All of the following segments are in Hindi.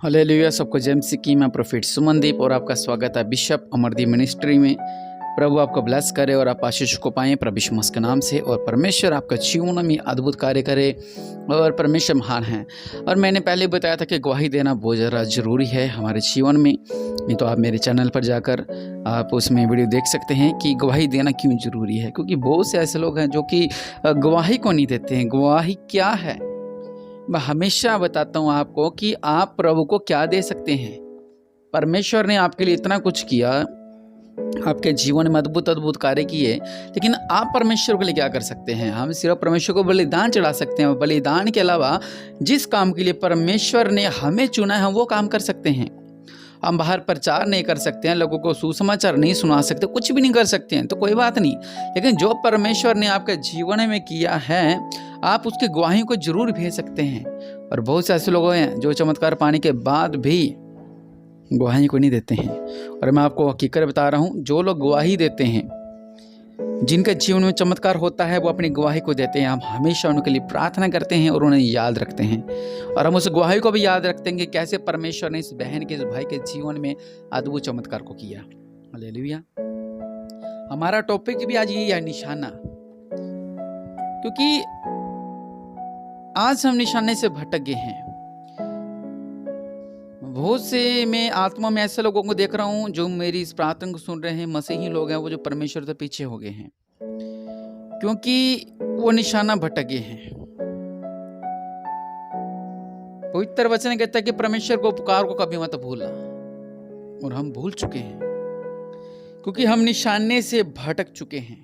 हालेलुया। सबको जय मसीह की। मैं प्रोफेट सुमनदीप और आपका स्वागत है बिशप अमरदीप मिनिस्ट्री में। प्रभु आपको ब्लेस करे और आप आशीष को पाएं प्रभु यीशु मसीह के नाम से, और परमेश्वर आपका जीवन में अद्भुत कार्य करे और परमेश्वर महान है। और मैंने पहले बताया था कि गवाही देना बहुत ज़्यादा ज़रूरी है हमारे जीवन में। नहीं तो आप मेरे चैनल पर जाकर आप उसमें वीडियो देख सकते हैं कि गवाही देना क्यों ज़रूरी है, क्योंकि बहुत से ऐसे लोग हैं जो कि गवाही को नहीं देते हैं। गवाही क्या है, मैं हमेशा बताता हूँ आपको कि आप प्रभु को क्या दे सकते हैं। परमेश्वर ने आपके लिए इतना कुछ किया, आपके जीवन में अद्भुत अद्भुत कार्य किए, लेकिन आप परमेश्वर के लिए क्या कर सकते हैं? हम सिर्फ परमेश्वर को बलिदान चढ़ा सकते हैं। बलिदान के अलावा जिस काम के लिए परमेश्वर ने हमें चुना है हम वो काम कर सकते हैं। हम बाहर प्रचार नहीं कर सकते हैं, लोगों को सुसमाचार नहीं सुना सकते, कुछ भी नहीं कर सकते हैं, तो कोई बात नहीं। लेकिन जो परमेश्वर ने आपके जीवन में किया है आप उसकी गवाही को जरूर भेज सकते हैं। और बहुत से ऐसे लोग हैं जो चमत्कार पाने के बाद भी गवाही को नहीं देते हैं। और मैं आपको हकीकत बता रहा हूँ, जो लोग गवाही देते हैं, जिनके जीवन में चमत्कार होता है, वो अपनी गवाही को देते हैं। हम हमेशा उनके लिए प्रार्थना करते हैं और उन्हें याद रखते हैं। और हम उस गवाही को भी याद रखते हैं कि कैसे परमेश्वर ने इस बहन के, इस भाई के जीवन में अद्भुत चमत्कार को किया। हालेलुया। हमारा टॉपिक भी आज यही है, निशाना। क्योंकि आज हम निशाने से भटक गए हैं। बहुत से मैं आत्मा में ऐसे लोगों को देख रहा हूं जो मेरी इस प्रार्थना को सुन रहे हैं, मसीही लोग हैं, वो जो परमेश्वर से पीछे हो गए हैं क्योंकि वो निशाना भटक गए हैं। पवित्र वचन कहता है कि परमेश्वर को पुकार को कभी मत भूलना, और हम भूल चुके हैं क्योंकि हम निशाने से भटक चुके हैं।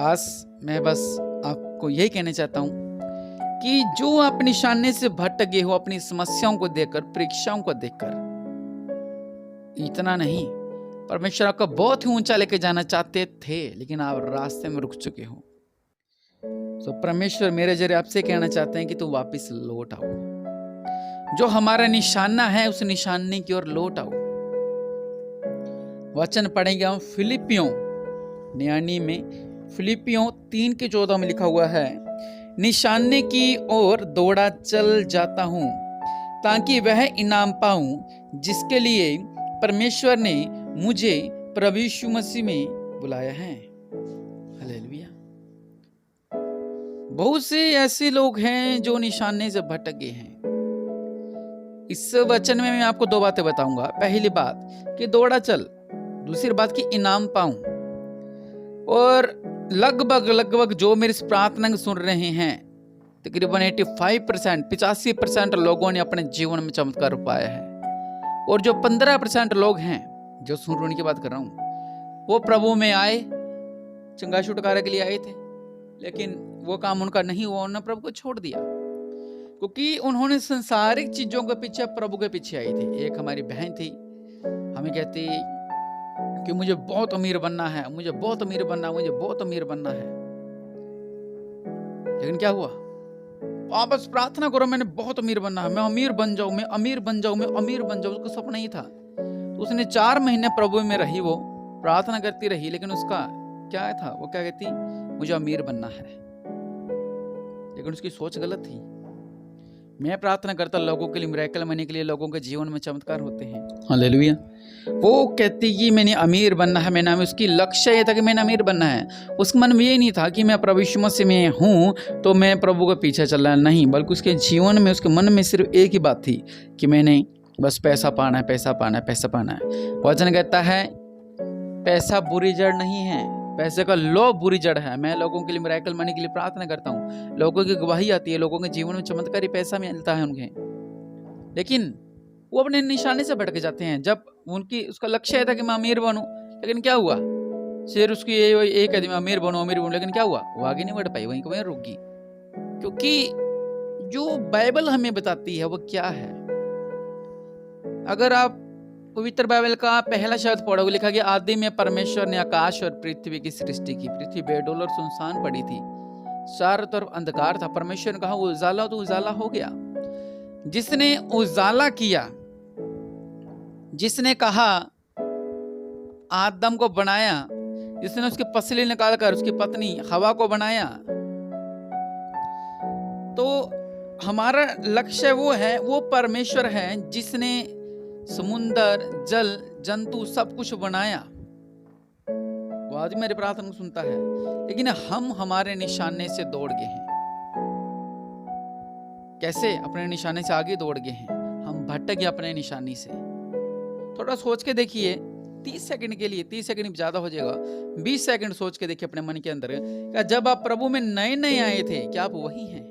आज मैं बस आपको यही कहना चाहता हूं कि जो आप निशाने से भटक गए हो, अपनी समस्याओं को देखकर, परीक्षाओं को देखकर, इतना नहीं, परमेश्वर आपका बहुत ही ऊंचा लेके जाना चाहते थे, लेकिन आप रास्ते में रुक चुके हो। तो परमेश्वर मेरे जरिए आपसे कहना चाहते हैं कि तू वापस लौट आओ। जो हमारा निशाना है उस निशाने की ओर लौट आओ। वचन पढ़ेंगे हम फिलिपियों 9 में, फिलिपियों 3:14 में लिखा हुआ है, निशाने की ओर दौड़ा चल जाता हूं ताकि वह इनाम पाऊं जिसके लिए परमेश्वर ने मुझे प्रभु यीशु मसीह में बुलाया है। हालेलुया। बहुत से ऐसे लोग हैं जो निशाने से भटक गए हैं। इस वचन में मैं आपको 2 बातें बताऊंगा। पहली बात कि दौड़ा चल, दूसरी बात कि इनाम पाऊं। और लगभग जो मेरी इस प्रार्थना को सुन रहे हैं, तकरीबन 85% लोगों ने अपने जीवन में चमत्कार पाया है। और जो 15% लोग हैं जो सुन रहे, उनकी बात कर रहा हूं, वो प्रभु में आए, चंगाई छुटकारे के लिए आए थे, लेकिन वो काम उनका नहीं हुआ, उन्होंने प्रभु को छोड़ दिया क्योंकि उन्होंने संसारिक चीजों के पीछे, प्रभु के पीछे आई थी। एक हमारी बहन थी, हमें कहती कि मुझे बहुत अमीर बनना है, मुझे बहुत अमीर बनना है, मुझे बहुत अमीर बनना है। लेकिन क्या हुआ? आप बस प्रार्थना करो, मैंने बहुत अमीर बनना है, मैं अमीर बन जाऊं, मैं अमीर बन जाऊं, मैं अमीर बन जाऊं। उसका सपना ही था। तो उसने 4 महीने प्रभु में रही, वो प्रार्थना करती रही, लेकिन उसका क्या था? वो क्या कहती, मुझे अमीर बनना है। लेकिन उसकी सोच गलत थी। मैं प्रार्थना करता लोगों के लिए, मिरेकल मनी के लिए, लोगों के जीवन में चमत्कार होते हैं। हालेलुया। वो कहती कि मैंने अमीर बनना है, मैंने, उसकी लक्ष्य ये था कि मैंने अमीर बनना है। उसके मन में ये नहीं था कि मैं प्रभु यीशु मसीह में हूँ तो मैं प्रभु के पीछे चल रहा, नहीं, बल्कि उसके जीवन में, उसके मन में सिर्फ एक ही बात थी कि मैंने बस पैसा पाना है, पैसा पाना है, पैसा पाना है। वचन कहता है पैसा बुरी जड़ नहीं है, पैसे का लोभ बुरी जड़ है। मैं लोगों के लिए, मिरेकल मनी के लिए प्रार्थना करता हूँ, लोगों की गवाही आती है, लोगों के जीवन में चमत्कारी पैसा मिलता है उन्हें, लेकिन वो अपने निशाने से भटक जाते हैं। जब उसका लक्ष्य था कि मैं अमीर बनूं, लेकिन क्या हुआ? सिर्फ उसकी एक आदमी अमीर बनो, लेकिन क्या हुआ? वो आगे नहीं बढ़ पाई, वहीं वहीं रुक गई। क्योंकि जो बाइबल हमें बताती है वो क्या है? अगर आप पवित्र बाइबल का पहला शब्द पढ़ोगे, लिखा गया, आदि में परमेश्वर ने आकाश और पृथ्वी की सृष्टि की। पृथ्वी बेडौल और सुनसान पड़ी थी, चारों तरफ अंधकार था। परमेश्वर ने कहा उजाला, तो उजाला हो गया। जिसने उजाला किया, जिसने कहा आदम को बनाया, जिसने उसकी पसली निकालकर उसकी पत्नी हवा को बनाया, तो हमारा लक्ष्य वो है, वो परमेश्वर है जिसने समुंदर, जल, जंतु सब कुछ बनाया। वो आज मेरी प्रार्थना सुनता है, लेकिन हम हमारे निशाने से दौड़ गए हैं। कैसे? अपने निशाने से आगे दौड़ गए हैं, हम भटक गए अपने निशानी से। थोड़ा सोच के देखिए, 30 सेकंड के लिए, 30 सेकंड ज्यादा हो जाएगा, 20 सेकंड सोच के देखिए अपने मन के अंदर, क्या जब आप प्रभु में नए नए आए थे, क्या आप वही हैं?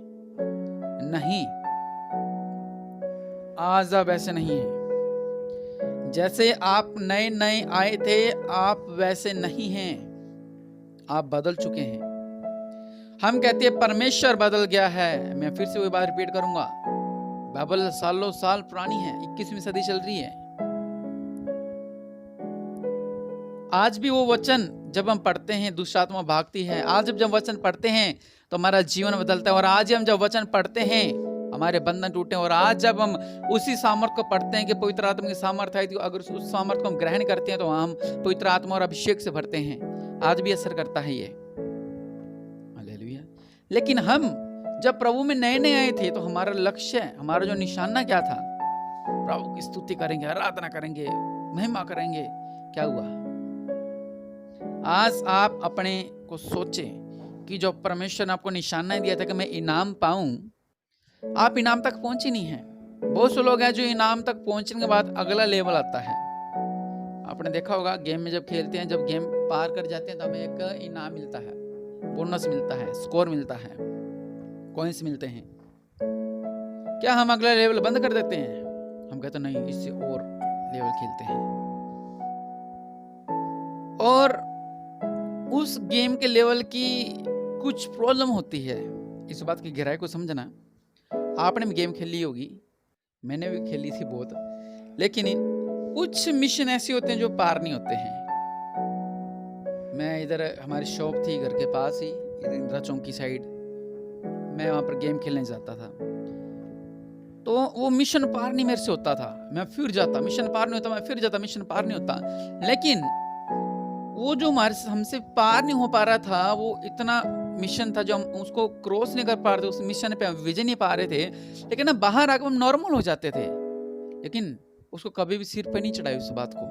नहीं, आज आप ऐसे नहीं हैं। जैसे आप नए नए आए थे, आप वैसे नहीं हैं, आप बदल चुके हैं। हम कहते हैं परमेश्वर बदल गया है। मैं फिर से वही बात रिपीट करूंगा, बाइबल सालों साल पुरानी है, 21वीं सदी चल रही है। आज भी वो वचन जब हम पढ़ते हैं, दुष्ट आत्मा भागती है। आज जब वचन पढ़ते हैं तो हमारा जीवन बदलता है। और आज हम जब वचन पढ़ते हैं, हमारे बंधन टूटे। और आज जब हम उसी सामर्थ को पढ़ते हैं कि पवित्र आत्मा की सामर्थ है, तो अगर उस सामर्थ को हम ग्रहण करते हैं तो हम पवित्र आत्मा और अभिषेक से भरते हैं। आज भी असर करता है ये। हालेलुया। लेकिन हम जब प्रभु में नए नए आए थे तो हमारा लक्ष्य, हमारा जो निशाना क्या था? प्रभु की स्तुति करेंगे, आराधना करेंगे, महिमा करेंगे। क्या हुआ? आज आप अपने को सोचें कि जो परमेश्वर ने आपको निशाना दिया था कि मैं इनाम पाऊं, आप इनाम तक पहुंचे नहीं हैं। बहुत से लोग हैं जो इनाम तक पहुंचने के बाद अगला लेवल आता है। आपने देखा होगा गेम में जब खेलते हैं, जब गेम पार कर जाते हैं तो हमें एक इनाम मिलता है, बोनस मिलता है, स्कोर मिलता है, कॉइंस मिलते हैं। क्या हम अगला लेवल बंद कर देते हैं? हम कहते नहीं, इससे और लेवल खेलते हैं। और उस गेम के लेवल की कुछ प्रॉब्लम होती है। इस बात की गहराई को समझना। आपने भी गेम खेली होगी, मैंने भी खेली थी बहुत, लेकिन कुछ मिशन ऐसे होते हैं जो पार नहीं होते हैं। मैं इधर, हमारी शॉप थी घर के पास ही, इधर इंदिरा चौक की साइड, मैं वहां पर गेम खेलने जाता था। तो वो मिशन पार नहीं मेरे से होता था, मैं फिर जाता, मिशन पार नहीं होता, मैं फिर जाता, मिशन पार नहीं होता। लेकिन वो जो हमसे पार नहीं हो पा रहा था, वो इतना मिशन था जो हम उसको क्रॉस नहीं कर पा रहे थे, उस मिशन पे हम विजय नहीं पा रहे थे। लेकिन ना बाहर आकर हम नॉर्मल हो जाते थे। लेकिन उसको कभी भी सिर पे नहीं चढ़ाई उस बात को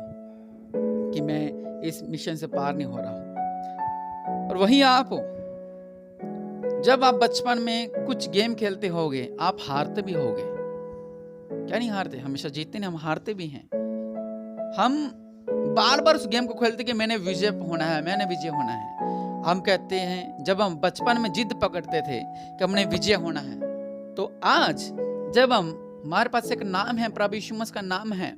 कि मैं इस मिशन से पार नहीं हो रहा हूं। और वही आप हो, जब आप बचपन में कुछ गेम खेलते होगे, आप हारते भी होगे। क्या नहीं हारते? हमेशा जीतते नहीं, हम हारते भी हैं। हम बार बार उस गेम को खेलते कि मैंने विजय होना है, मैंने विजय होना है। हम कहते हैं, जब हम बचपन में जिद पकड़ते थे कि हमने विजय होना है, तो आज जब हमारे पास एक नाम है, प्रभु यीशु मसीह का नाम है,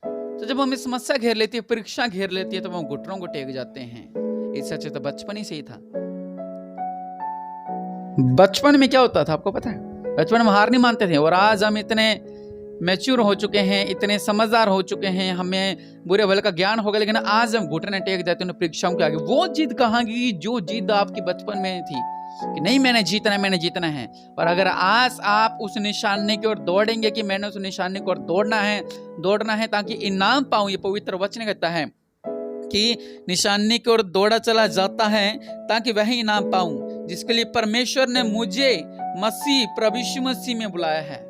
तो जब हमें समस्या घेर लेती है, परीक्षा घेर लेती है, तो हम घुटनों को टेक जाते हैं। इससे अच्छा तो बचपन ही सही था। बचपन में क्या होता था आपको पता है? बचपन में हार नहीं मानते थे। और आज हम इतने मैच्योर हो चुके हैं, इतने समझदार हो चुके हैं, हमें बुरे भले का ज्ञान हो गया, लेकिन आज हम घुटने टेक देते हैं परीक्षाओं के आगे। वो जिद कहाँ गई जो जिद आपकी बचपन में थी कि नहीं मैंने जीतना है, मैंने जीतना है। और अगर आज आप उस निशाने की ओर दौड़ेंगे कि मैंने उस निशाने की ओर दौड़ना है ताकि इनाम पाऊं, ये पवित्र वचन कहता है कि निशाने की ओर दौड़ा चला जाता है ताकि वह इनाम पाऊं जिसके लिए परमेश्वर ने मुझे मसीह, प्रभु यीशु मसीह में बुलाया है।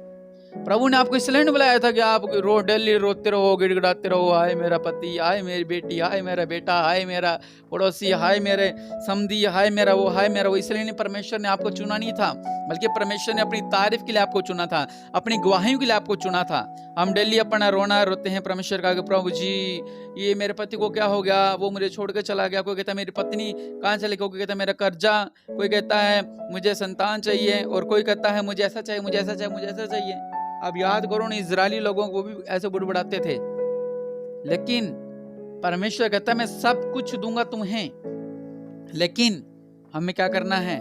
प्रभु ने आपको इसलिए नहीं बुलाया था कि आप डेली रोते रहो, गिड़गिड़ाते रहो, हाय मेरा पति, हाय मेरी बेटी, हाय मेरा बेटा, हाय मेरा पड़ोसी, हाय मेरे समधी, हाय मेरा वो, हाय मेरा वो। इसलिए नहीं परमेश्वर ने आपको चुना नहीं था, बल्कि परमेश्वर ने अपनी तारीफ के लिए आपको चुना था, अपनी गवाहियों के लिए आपको चुना था। हम डेली अपना रोते हैं परमेश्वर का, प्रभु जी ये मेरे पति को क्या हो गया, वो मुझे छोड़ के चला गया। कोई कहता है मेरी पत्नी कहाँ चली, कोई कहता है मेरा कर्जा, कोई कहता है मुझे संतान चाहिए, और कोई कहता है मुझे ऐसा चाहिए, मुझे ऐसा चाहिए, मुझे ऐसा चाहिए। अब याद करो ना, इजरायली लोगों को भी ऐसे बुड़बुड़ाते थे, लेकिन परमेश्वर कहता है मैं सब कुछ दूंगा तुम्हें। लेकिन हमें क्या करना है?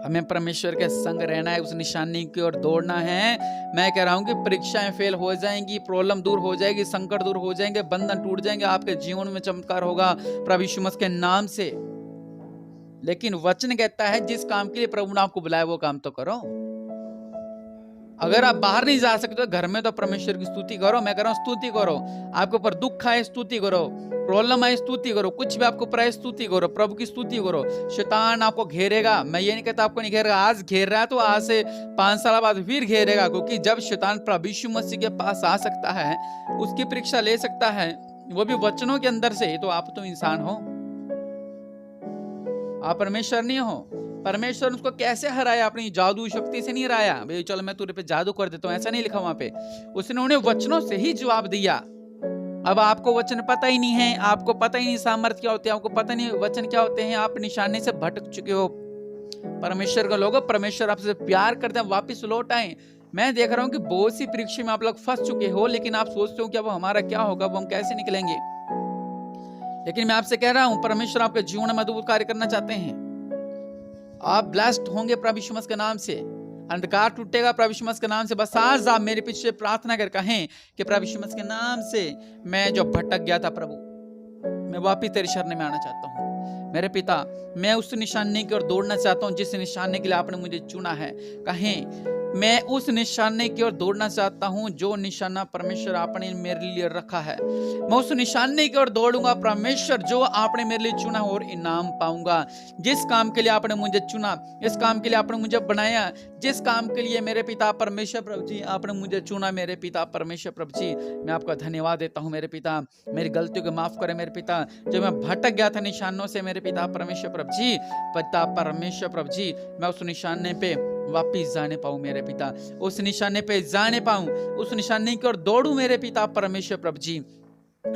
हमें परमेश्वर के संग रहना है, उस निशानी की ओर दौड़ना है। मैं कह रहा हूं कि परीक्षाएं फेल हो जाएंगी, प्रॉब्लम दूर हो जाएगी, संकट दूर हो जाएंगे, बंधन टूट जाएंगे, आपके जीवन में चमत्कार होगा प्रभु यीशु मसीह के नाम से। लेकिन वचन कहता है जिस काम के लिए प्रभु ने आपको बुलाया वो काम तो करो। अगर आप बाहर नहीं जा सकते तो घर में तो परमेश्वर की स्तुति करो। मैं कह रहा हूँ स्तुति करो। आपके ऊपर दुख आए स्तुति करो, प्रॉब्लम आए स्तुति करो, कुछ भी आपको प्राय स्तुति करो, प्रभु की स्तुति करो। शैतान आपको घेरेगा, मैं ये नहीं कहता आपको नहीं घेरेगा, आज घेर रहा है तो आज से 5 साल बाद फिर घेरेगा, क्योंकि जब शैतान प्रभु यीशु मसीह के पास आ सकता है, उसकी परीक्षा ले सकता है, वो भी वचनों के अंदर से, तो आप तो इंसान हो, आप परमेश्वर नहीं हो। परमेश्वर उसको कैसे हराया? अपनी जादू शक्ति से नहीं हराया, भाई चलो मैं तेरे पे जादू कर देता हूं, ऐसा नहीं लिखा वहां पे। उसने उन्हें वचनों से ही जवाब दिया। अब आपको वचन पता ही नहीं है, आपको पता ही नहीं सामर्थ्य क्या होते हैं, आपको पता नहीं वचन क्या होते हैं, आप निशाने से भटक चुके हो। परमेश्वर का लोगो, परमेश्वर आपसे प्यार करते हैं, वापिस लौट आए। मैं देख रहा हूँ कि बहुत सी परीक्षा में आप लोग फंस चुके हो, लेकिन आप सोचते हो कि अब हमारा क्या होगा, वो हम कैसे निकलेंगे। लेकिन मैं आपसे कह रहा हूं, परमेश्वर आपके जीवन में अद्भुत कार्य करना चाहते हैं। आप ब्लेस्ड होंगे प्रभु यीशु मसीह के नाम से, अंधकार टूटेगा प्रभु यीशु मसीह के नाम से। बस आज आप मेरे पीछे प्रार्थना कर कहें कि प्रभु यीशु मसीह के नाम से, मैं जो भटक गया था प्रभु, मैं वापिस तेरे शरण में आना चाहता हूँ। मेरे पिता, मैं उस निशाने की ओर दौड़ना चाहता हूँ जिस निशाने के लिए आपने मुझे चुना है। कहें, मैं उस निशाने की ओर दौड़ना चाहता हूं जो निशाना परमेश्वर आपने मेरे लिए रखा है। मैं उस निशाने की ओर दौड़ूंगा प्रमेश्वर, जो आपने मेरे लिए चुना, और इनाम पाऊंगा। जिस काम के लिए आपने मुझे चुना, इस काम के लिए आपने मुझे बनाया, जिस काम के लिए मेरे पिता परमेश्वर प्रभु जी आपने मुझे चुना, मेरे पिता परमेश्वर प्रभु जी, मैं आपका धन्यवाद देता हूं। मेरे पिता, मेरी गलतियों को माफ करें मेरे पिता, जो मैं भटक गया था निशानों से मेरे पिता परमेश्वर प्रभु जी, पिता परमेश्वर प्रभु जी, मैं उस निशाने पे वापिस जाने पाऊं मेरे पिता, उस निशाने पे जाने पाऊं, उस निशाने की ओर दौड़ूं मेरे पिता परमेश्वर प्रभु जी।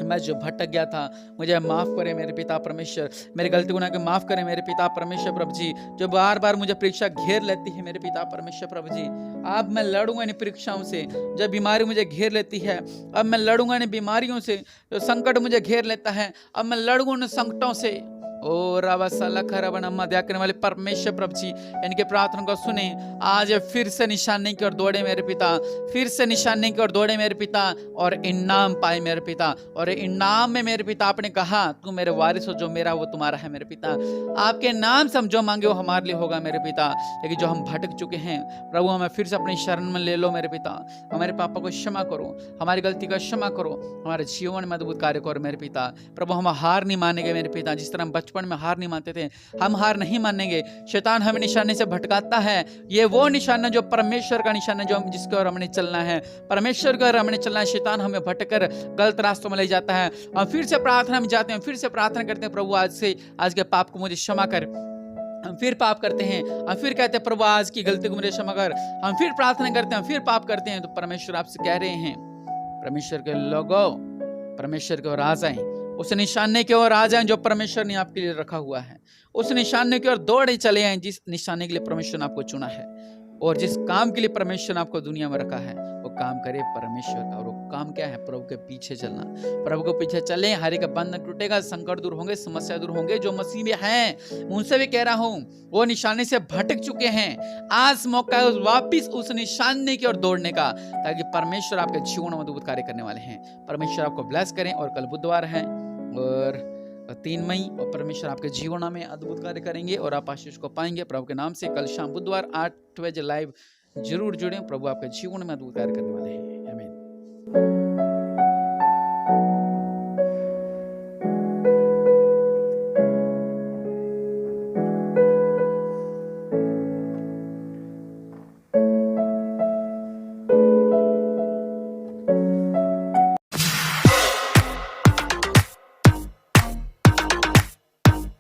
मैं जो भटक गया था, मुझे माफ करे मेरे पिता परमेश्वर, मेरी गलती गुनाह को माफ करे मेरे पिता परमेश्वर प्रभु जी। जो बार बार मुझे परीक्षा घेर लेती है मेरे पिता परमेश्वर प्रभु जी, अब मैं लड़ूंगा इन परीक्षाओं से। जब बीमारी मुझे घेर लेती है, अब मैं लड़ूंगा इन बीमारियों से। जो संकट मुझे घेर लेता है, अब मैं लड़ूंगा उन संकटों से। ओ रावा साला खराबन अम्मा दया करने वाले परमेश्वर प्रभु जी, इनके प्रार्थना को सुने। आज फिर से निशाने की ओर दौड़े मेरे पिता, फिर से निशाने की ओर दौड़े मेरे पिता, और इनाम पाए मेरे पिता। और इनाम में मेरे पिता आपने कहा, तू मेरे वारिस हो, जो मेरा वो तुम्हारा है मेरे पिता। आपके नाम से हम जो मांगे वो हमारे लिए होगा मेरे पिता। लेकिन जो हम भटक चुके हैं प्रभु, हमें फिर से अपनी शरण में ले लो मेरे पिता। हमारे पापा को क्षमा करो, हमारी गलती का क्षमा करो, हमारे जीवन में अद्भुत कार्य करो मेरे पिता। प्रभु, हम हार नहीं मानेंगे मेरे पिता, जिस तरह हम बचपन में हार नहीं मानते थे, हम हार नहीं मानेंगे। शैतान हमें निशाने से भटकाता है, ये वो निशाना जो परमेश्वर का निशाना, जो जिसके ओर हमने चलना है, परमेश्वर की ओर हमने चलना है। शैतान हमें भटकर गलत रास्तों में ले जाता है। हम फिर से प्रार्थना में जाते हैं, फिर से प्रार्थना करते हैं, प्रभु आज से, आज के पाप को मुझे क्षमा कर। हम फिर पाप करते हैं, हम फिर कहते हैं प्रभु आज की गलती को मुझे क्षमा कर। हम फिर प्रार्थना करते हैं, फिर पाप करते हैं। तो परमेश्वर आपसे कह रहे हैं, परमेश्वर के लोगों, परमेश्वर की ओर आ जाएं, उस निशाने की ओर आ जाएं जो परमेश्वर ने आपके लिए रखा हुआ है। उस निशाने की ओर दौड़े चले आए जिस निशाने के लिए परमेश्वर ने आपको चुना है, और जिस काम के लिए परमेश्वर ने आपको दुनिया में रखा है, वो काम करे परमेश्वर का। और वो काम क्या है? प्रभु के पीछे चलना। प्रभु के पीछे चले, हर एक बंधन टूटेगा, संकट दूर होंगे, समस्या दूर होंगे। जो मसीह में हैं, उनसे भी कह रहा हूँ, वो निशाने से भटक चुके हैं, आज मौका है वापिस उस निशाने की ओर दौड़ने का, ताकि परमेश्वर आपके जीवन में अद्भुत कार्य करने वाले हैं। परमेश्वर आपको ब्लेस करें। और कल बुधवार है और 3 मई, और परमेश्वर आपके जीवन में अद्भुत कार्य करेंगे और आप आशीष को पाएंगे प्रभु के नाम से। कल शाम बुधवार 8 बजे लाइव जरूर जुड़ें। प्रभु आपके जीवन में अद्भुत कार्य करने वाले हैं। आमीन।